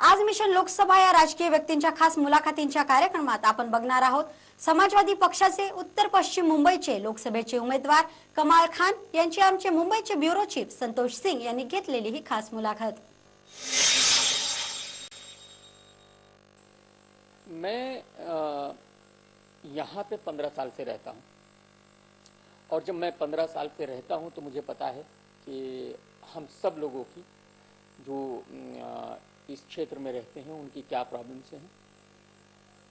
आज मिशन लोकसभा या राजकीय व्यक्तींच्या खास मुलाखतींच्या कार्यक्रमात आपण बघणार आहोत समाजवादी पक्षाचे उत्तर पश्चिम मुंबईचे लोकसभेचे उमेदवार कमाल खान यांची आमचे मुंबईचे ब्युरो चीफ संतोष सिंग यांनी घेतलेली ही खास मुलाखत। मैं यहाँ पे 15 साल से रहता हूँ और जब मैं 15 साल से रहता हूँ तो मुझे पता है कि हम सब लोगों की जो इस क्षेत्र में रहते हैं उनकी क्या प्रॉब्लम्स हैं।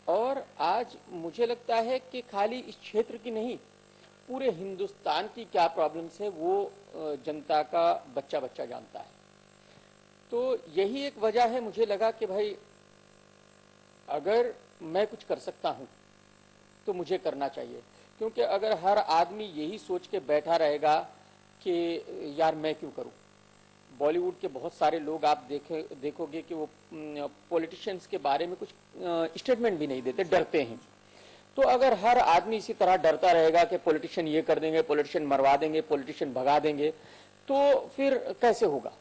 और आज मुझे लगता है कि खाली इस क्षेत्र की नहीं, पूरे हिंदुस्तान की क्या प्रॉब्लम्स है वो जनता का बच्चा बच्चा जानता है। तो यही एक वजह है, मुझे लगा कि भाई अगर मैं कुछ कर सकता हूँ तो मुझे करना चाहिए। क्योंकि अगर हर आदमी यही सोच के बैठा रहेगा कि यार मैं क्यों करूँ, बॉलीवुड के बहुत सारे लोग आप देखोगे कि वो पॉलिटिशियंस के बारे में कुछ स्टेटमेंट भी नहीं देते, डरते हैं। तो अगर हर आदमी इसी तरह डरता रहेगा कि पॉलिटिशियन ये कर देंगे, पॉलिटिशियन मरवा देंगे, पॉलिटिशियन भगा देंगे, तो फिर कैसे होगा।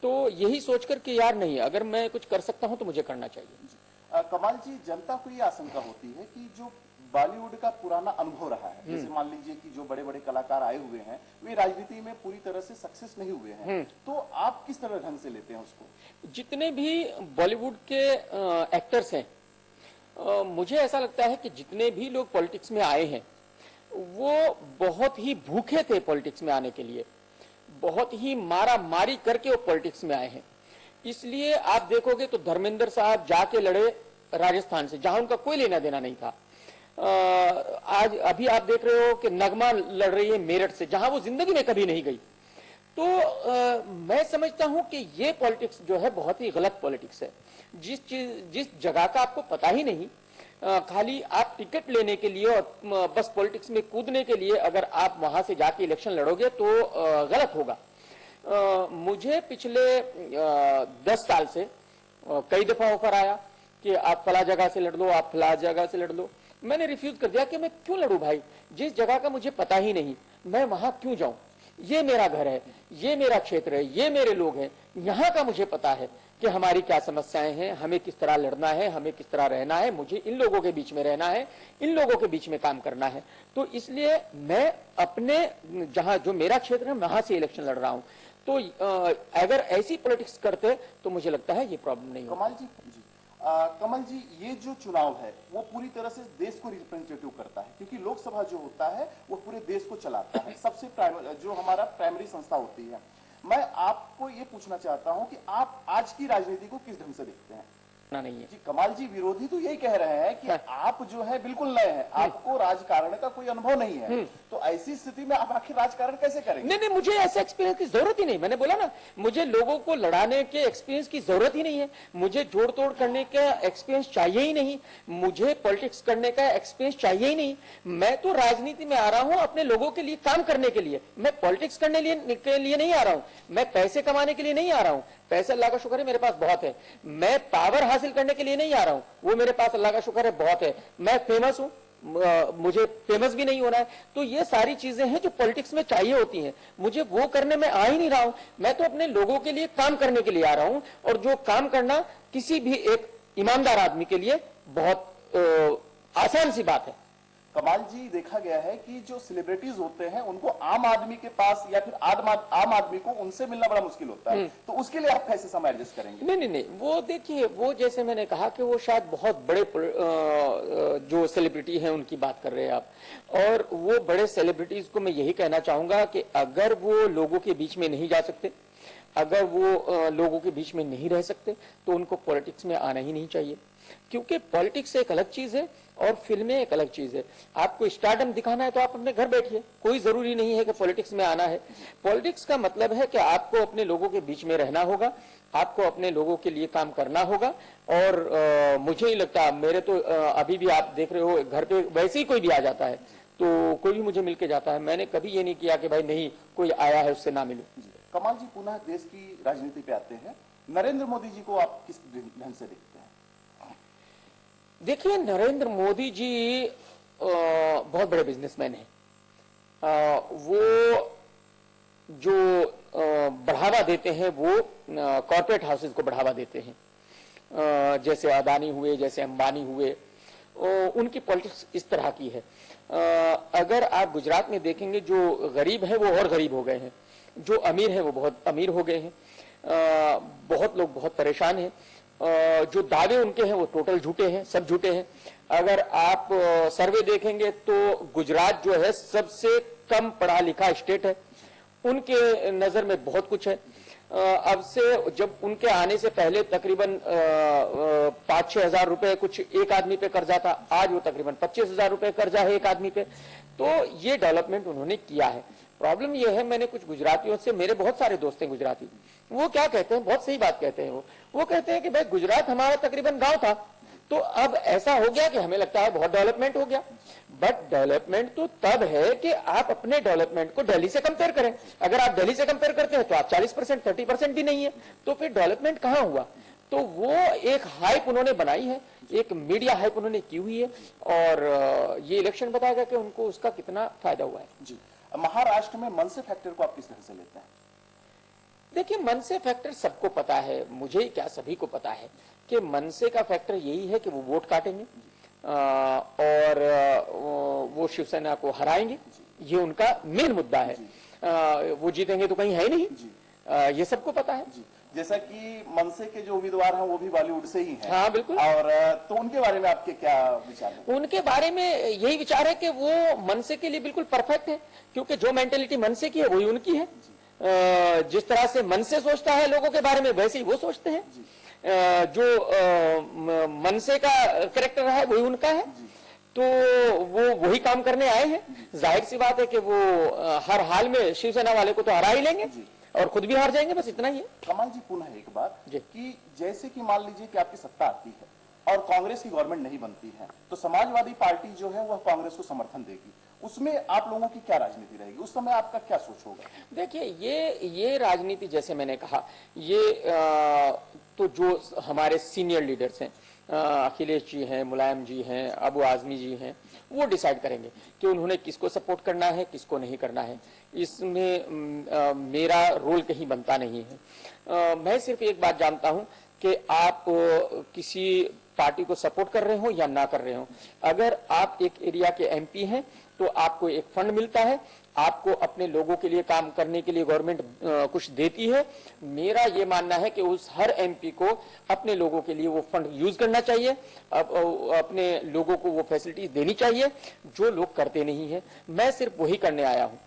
तो यही सोचकर कि यार नहीं, अगर मैं कुछ कर सकता हूं तो मुझे करना चाहिए। कमाल जी, जनता को ये आशंका होती है कि जो बॉलीवुड का पुराना अनुभव रहा है, जैसे मान लीजिए कि जो बड़े बड़े कलाकार आए हुए हैं वे राजनीति में पूरी तरह से सक्सेस नहीं हुए हैं, तो आप किस तरह ढंग से लेते हैं उसको? जितने भी बॉलीवुड के एक्टर्स हैं, मुझे ऐसा लगता है कि जितने भी लोग पॉलिटिक्स में आए हैं वो बहुत ही भूखे थे पॉलिटिक्स में आने के लिए, बहुत ही मारा मारी करके वो पॉलिटिक्स में आए हैं। इसलिए आप देखोगे तो धर्मेंद्र साहब जाके लड़े राजस्थान से, जहां उनका कोई लेना देना नहीं था। आज अभी आप देख रहे हो कि नगमा लड़ रही है मेरठ से, जहां वो जिंदगी में कभी नहीं गई। तो मैं समझता हूं कि ये पॉलिटिक्स जो है बहुत ही गलत पॉलिटिक्स है। जिस जगह का आपको पता ही नहीं, खाली आप टिकट लेने के लिए और बस पॉलिटिक्स में कूदने के लिए अगर आप वहां से जाके इलेक्शन लड़ोगे तो गलत होगा। मुझे पिछले 10 साल से कई दफा ऑफर आया कि आप फला जगह से लड़ लो, आप फला जगह से लड़ लो। मैंने रिफ्यूज कर दिया कि मैं क्यों लड़ूं भाई, जिस जगह का मुझे पता ही नहीं मैं वहां क्यों जाऊं। ये मेरा घर है, ये मेरा क्षेत्र है, ये मेरे लोग हैं, यहाँ का मुझे पता है कि हमारी क्या समस्याएं हैं, हमें किस तरह लड़ना है, हमें किस तरह रहना है, मुझे इन लोगों के बीच में रहना है, इन लोगों के बीच में काम करना है। तो इसलिए मैं अपने जहां जो मेरा क्षेत्र है वहां से इलेक्शन लड़ रहा हूं। तो अगर ऐसी पॉलिटिक्स करते तो मुझे लगता है ये प्रॉब्लम नहीं होगी। कमल जी, ये जो चुनाव है वो पूरी तरह से देश को रिप्रेजेंटेटिव करता है, क्योंकि लोकसभा जो होता है वो पूरे देश को चलाता है, सबसे जो हमारा प्राइमरी संस्था होती है। मैं आपको ये पूछना चाहता हूं कि आप आज की राजनीति को किस ढंग से देखते हैं? नहीं है जी कमाल जी, विरोधी तो यही कह रहे हैं कि आप जो है बिल्कुल नए हैं, आपको राजकारण का कोई अनुभव नहीं है, तो ऐसी स्थिति में आप आखिर राजकारण कैसे करेंगे? नहीं, मुझे ऐसे एक्सपीरियंस की जरूरत ही नहीं। मैंने बोला ना, मुझे लोगों को लड़ाने के एक्सपीरियंस की जरूरत ही नहीं है, मुझे जोड़ तोड़ करने का एक्सपीरियंस चाहिए ही नहीं, मुझे पॉलिटिक्स करने का एक्सपीरियंस चाहिए ही नहीं। मैं तो राजनीति में आ रहा हूं अपने लोगों के लिए काम करने के लिए, मैं पॉलिटिक्स करने के लिए नहीं आ रहा हूं, मैं पैसे कमाने के लिए नहीं आ रहा हूं। पैसे अल्लाह का शुक्र है मेरे पास बहुत है। मैं पावर हासिल करने के लिए नहीं आ रहा हूं, वो मेरे पास अल्लाह का शुक्र है बहुत है। मैं फेमस हूं, मुझे फेमस भी नहीं होना है। तो ये सारी चीजें हैं जो पॉलिटिक्स में चाहिए होती हैं, मुझे वो करने में आ ही नहीं रहा हूं। मैं तो अपने लोगों के लिए काम करने के लिए आ रहा हूं, और जो काम करना किसी भी एक ईमानदार आदमी के लिए बहुत आसान सी बात है। कमाल जी, देखा गया है कि जो सेलिब्रिटीज होते हैं उनको आम आदमी के पास या फिर आम आदमी को उनसे मिलना बड़ा मुश्किल होता है, तो उसके लिए आप कैसे समय एडजस्ट करेंगे? नहीं, वो देखिए, वो जैसे मैंने कहा कि वो शायद बहुत बड़े जो सेलिब्रिटी हैं उनकी बात कर रहे हैं आप, और वो बड़े सेलिब्रिटीज को मैं यही कहना चाहूंगा कि अगर वो लोगों के बीच में नहीं जा सकते, अगर वो लोगों के बीच में नहीं रह सकते, तो उनको पॉलिटिक्स में आना ही नहीं चाहिए। क्योंकि पॉलिटिक्स एक अलग चीज है और फिल्में एक अलग चीज है। आपको स्टारडम दिखाना है तो आप अपने घर बैठिए, कोई जरूरी नहीं है कि पॉलिटिक्स में आना है। पॉलिटिक्स का मतलब है कि आपको अपने लोगों के बीच में रहना होगा, आपको अपने लोगों के लिए काम करना होगा। और मुझे नहीं लगता, मेरे तो अभी भी आप देख रहे हो घर पे वैसे ही कोई भी आ जाता है तो कोई भी मुझे मिलके जाता है, मैंने कभी ये नहीं किया कि भाई नहीं कोई आया है उससे ना मिलूं। कमाल जी, पुनः देश की राजनीति पे आते हैं। नरेंद्र मोदी जी को आप किस ढंग से देखते हैं? देखिए, नरेंद्र मोदी जी बहुत बड़े बिजनेसमैन हैं। वो जो बढ़ावा देते हैं वो कॉर्पोरेट हाउसेस को बढ़ावा देते हैं। जैसे अदानी हुए, जैसे अंबानी हुए, उनकी पॉलिटिक्स इस तरह की है। अगर आप गुजरात में देखेंगे, जो गरीब है वो और गरीब हो गए हैं, जो अमीर है वो बहुत अमीर हो गए हैं, बहुत लोग बहुत परेशान हैं, जो दावे उनके हैं वो टोटल झूठे हैं, सब झूठे हैं। अगर आप सर्वे देखेंगे तो गुजरात जो है सबसे कम पढ़ा लिखा स्टेट है, उनके नजर में बहुत कुछ है। अब से जब उनके आने से पहले तकरीबन 5-6 हजार रुपए कुछ एक आदमी पे कर्जा था, आज वो तकरीबन 25,000 रुपए कर्जा है एक आदमी पे। तो ये डेवलपमेंट उन्होंने किया है। प्रॉब्लम ये है, मैंने कुछ गुजरातियों से, मेरे बहुत सारे दोस्त हैं गुजराती, वो क्या कहते हैं, बहुत सही बात कहते हैं, वो कहते हैं कि भाई गुजरात हमारा तकरीबन गांव था, तो अब ऐसा हो गया कि हमें लगता है बहुत डेवलपमेंट हो गया। बट डेवलपमेंट तो तब है कि आप अपने डेवलपमेंट को दिल्ली से कंपेयर करें। अगर आप दिल्ली से कंपेयर करते हैं तो आप 40%, 30% भी नहीं है, तो फिर डेवलपमेंट कहां हुआ? तो वो एक हाइप उन्होंने बनाई है, एक मीडिया हाइप उन्होंने की हुई है, और ये इलेक्शन बताएगा कि उनको उसका कितना फायदा हुआ है। जी, महाराष्ट्र में मनसे फैक्टर को आप किस तरह से लेते हैं? देखिए, मनसे फैक्टर सबको पता है, मुझे क्या सभी को पता है कि मनसे का फैक्टर यही है कि वो वोट काटेंगे और वो शिवसेना को हराएंगे। ये उनका मेन मुद्दा है। वो जीतेंगे तो कहीं है ही नहीं, ये सबको पता है। जैसा कि मनसे के जो उम्मीदवार हैं वो भी बॉलीवुड से ही हैं। हाँ, बिल्कुल। और तो उनके बारे में आपके क्या विचार हैं? उनके बारे में यही विचार है कि वो मनसे के लिए बिल्कुल परफेक्ट है, क्योंकि जो मेंटेलिटी मनसे की है वही उनकी है। जिस तरह से मनसे सोचता है लोगों के बारे में, वैसे ही वो सोचते हैं। जो मनसे का कैरेक्टर है वही उनका है, तो वो वही काम करने आए हैं। जाहिर सी बात है कि वो हर हाल में शिवसेना वाले को तो हरा ही लेंगे और खुद भी हार जाएंगे, बस इतना ही है। कमल जी, पुनः एक बात कि जैसे कि मान लीजिए कि आपकी सत्ता आती है और कांग्रेस की गवर्नमेंट नहीं बनती है, तो समाजवादी पार्टी जो है वह कांग्रेस को समर्थन देगी, उसमें आप लोगों की क्या राजनीति रहेगी? उस समय आपका क्या सोच होगा? देखिए, ये राजनीति, जैसे मैंने कहा, ये तो जो हमारे सीनियर लीडर्स हैं, अखिलेश जी हैं, मुलायम जी हैं, अबू आजमी जी हैं, वो डिसाइड करेंगे कि उन्होंने किसको सपोर्ट करना है, किसको नहीं करना है। इसमें मेरा रोल कहीं बनता नहीं है। मैं सिर्फ एक बात जानता हूं कि आप किसी पार्टी को सपोर्ट कर रहे हो या ना कर रहे हो, अगर आप एक एरिया के एमपी हैं तो आपको एक फंड मिलता है, आपको अपने लोगों के लिए काम करने के लिए गवर्नमेंट कुछ देती है। मेरा ये मानना है कि उस हर एमपी को अपने लोगों के लिए वो फंड यूज करना चाहिए, अपने लोगों को वो फैसिलिटीज देनी चाहिए, जो लोग करते नहीं है। मैं सिर्फ वही करने आया हूँ।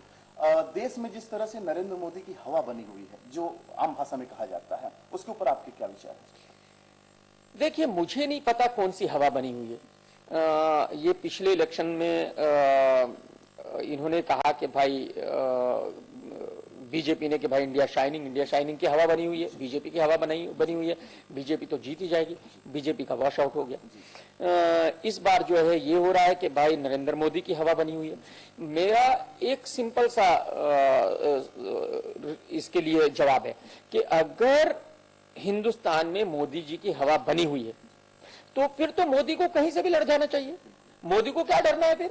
देश में जिस तरह से नरेंद्र मोदी की हवा बनी हुई है, जो आम भाषा में कहा जाता है, उसके ऊपर आपके क्या विचार है? देखिए, मुझे नहीं पता कौन सी हवा बनी हुई है। ये पिछले इलेक्शन में इन्होंने कहा कि भाई बीजेपी ने कि भाई इंडिया शाइनिंग की हवा बनी हुई है, बीजेपी की हवा बनी हुई है, बीजेपी तो जीत ही जाएगी, बीजेपी का वॉश आउट हो गया। इस बार जो है ये हो रहा है कि भाई नरेंद्र मोदी की हवा बनी हुई है। मेरा एक सिंपल सा इसके लिए जवाब है कि अगर हिंदुस्तान में मोदी जी की हवा बनी हुई है तो फिर तो मोदी को कहीं से भी लड़ जाना चाहिए। मोदी को क्या डरना है फिर?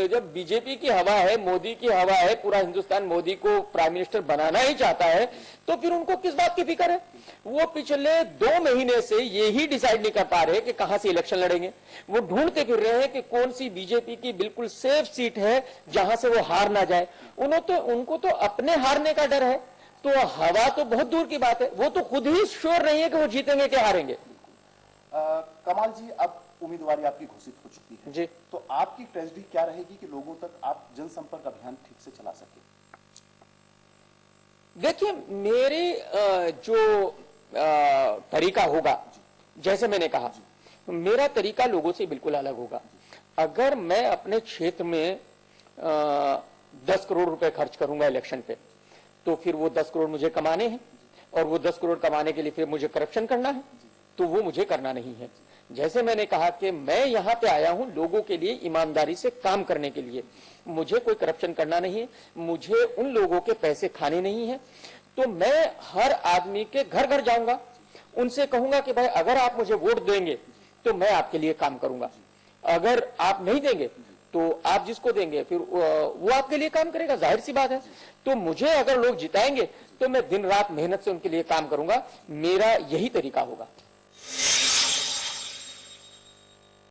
जब बीजेपी की हवा है, मोदी की हवा है, पूरा हिंदुस्तान मोदी को प्राइम मिनिस्टर बनाना ही चाहता है, तो फिर उनको किस बात की फिक्र है? वो पिछले 2 महीने से यही डिसाइड नहीं कर पा रहे कि कहां से इलेक्शन लड़ेंगे। वो ढूंढते फिर रहे हैं कि कौन सी बीजेपी की बिल्कुल सेफ सीट है जहां से वो हार ना जाए। उनको तो अपने हारने का डर है, तो हवा तो बहुत दूर की बात है। वो तो खुद ही श्योर नहीं है कि वो जीतेंगे कि हारेंगे। कमाल जी, अब उम्मीदवारी आपकी घोषित हो चुकी है जी, तो आपकी ट्रेजेडी क्या रहेगी कि लोगों तक आप जनसंपर्क अभियान ठीक से चला सके? देखिए, मेरे जो तरीका होगा, जैसे मैंने कहा, मेरा तरीका लोगों से बिल्कुल अलग होगा। अगर मैं अपने क्षेत्र में 10 करोड़ रुपए खर्च करूंगा इलेक्शन पे, तो फिर वो 10 करोड़ मुझे कमाने हैं, और वो 10 करोड़ कमाने के लिए फिर मुझे करप्शन करना है, तो वो मुझे करना नहीं है। जैसे मैंने कहा कि मैं यहाँ पे आया हूँ लोगों के लिए ईमानदारी से काम करने के लिए, मुझे कोई करप्शन करना नहीं है, मुझे उन लोगों के पैसे खाने नहीं है। तो मैं हर आदमी के घर घर जाऊंगा, उनसे कहूंगा कि भाई अगर आप मुझे वोट देंगे तो मैं आपके लिए काम करूंगा, अगर आप नहीं देंगे तो आप जिसको देंगे फिर वो आपके लिए काम करेगा, जाहिर सी बात है। तो मुझे अगर लोग जिताएंगे तो मैं दिन रात मेहनत से उनके लिए काम करूंगा। मेरा यही तरीका होगा।